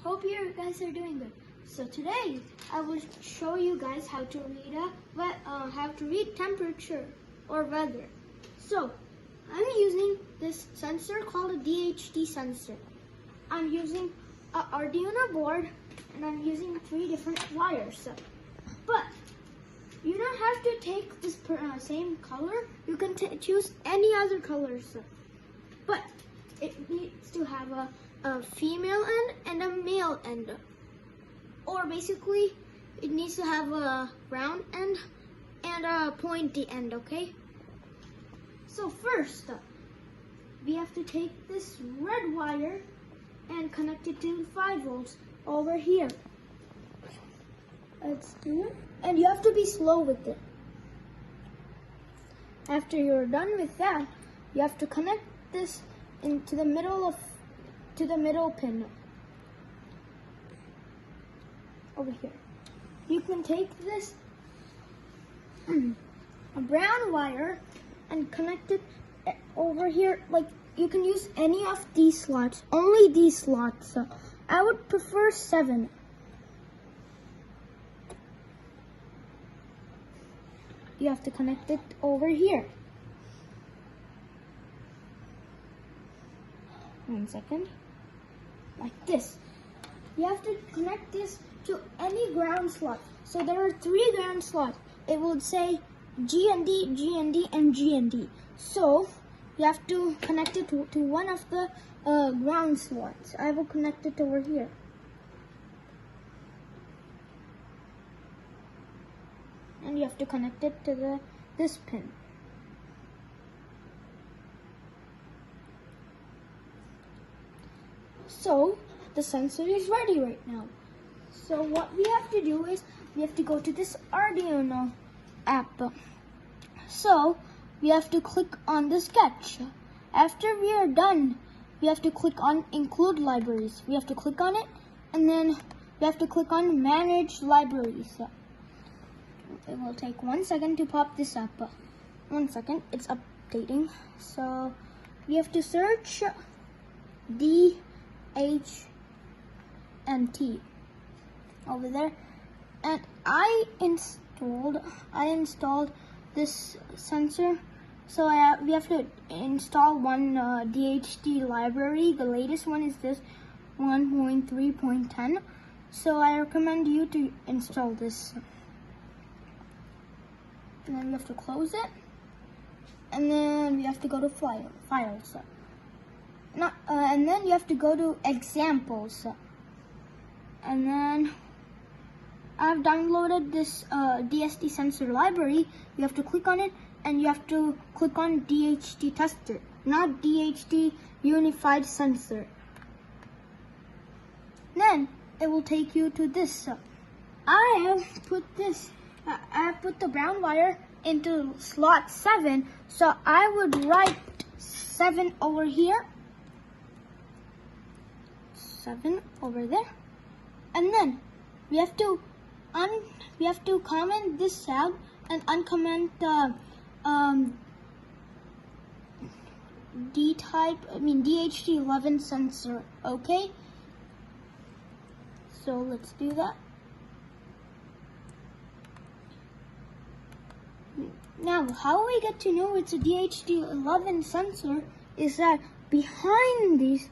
Hope you guys are doing good. So today I will show you guys how to read temperature or weather. So I'm using this sensor called a DHT sensor. I'm using an Arduino board and I'm using 3 different wires. But you don't have to take this same color. You can choose any other colors. But it needs to have a female end and a male end. Or basically, it needs to have a round end and a pointy end, okay? So first, we have to take this red wire and connect it to 5 volts over here. Let's do it. And you have to be slow with it. After you're done with that, you have to connect this into the middle pin over here. You can take this a brown wire and connect it over here. Like, you can use any of these slots, only these slots. So I would prefer 7. You have to connect it over here. 1 second. Like this. You have to connect this to any ground slot. So there are 3 ground slots. It will say GND, GND, and GND. So you have to connect it to one of the ground slots. I will connect it over here. And you have to connect it to this pin. So the sensor is ready right now. So what we have to do is we have to go to this Arduino app. So we have to click on the sketch. After we are done, we have to click on include libraries. We have to click on it, and then we have to click on manage libraries. It will take 1 second to pop this up. 1 second, it's updating. So we have to search DHT over there, and I installed this sensor. So we have to install one DHT library. The latest one is this 1.3.10. So I recommend you to install this. And then we have to close it, and then we have to go to files. And then you have to go to examples, and then I've downloaded this DHT sensor library. You have to click on it, and you have to click on DHT tester, not DHT unified sensor. Then it will take you to this. I have put the brown wire into slot 7, so I would write 7 over here, 7 over there, and then we have to comment this out and uncomment the DHT11 sensor. Okay, so let's do that. Now, how we get to know it's a DHT11 sensor is that behind this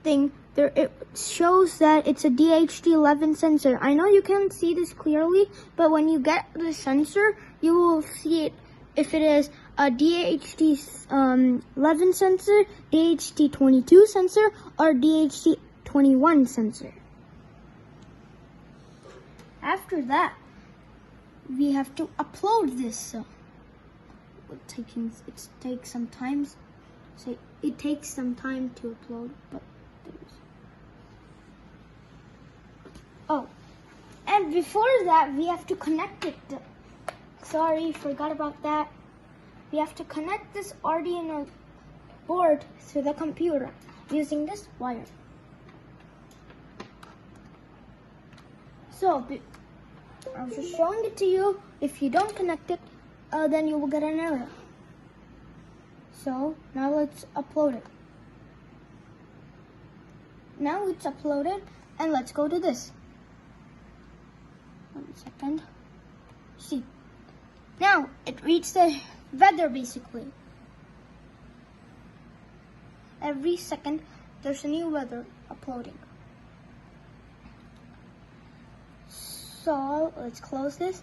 thing, it shows that it's a DHT11 sensor. I know you can't see this clearly, but when you get the sensor, you will see it if it is a DHT11 sensor, DHT22 sensor, or DHT21 sensor. After that, we have to upload this. It takes some time. So it takes some time to upload, but and before that, we have to connect it. Sorry, forgot about that. We have to connect this Arduino board to the computer using this wire. So I was just showing it to you. If you don't connect it, then you will get an error. So now let's upload it. now it's uploaded, and let's go to this. 1 second. See, now it reads the weather basically. Every second there's a new weather uploading. So let's close this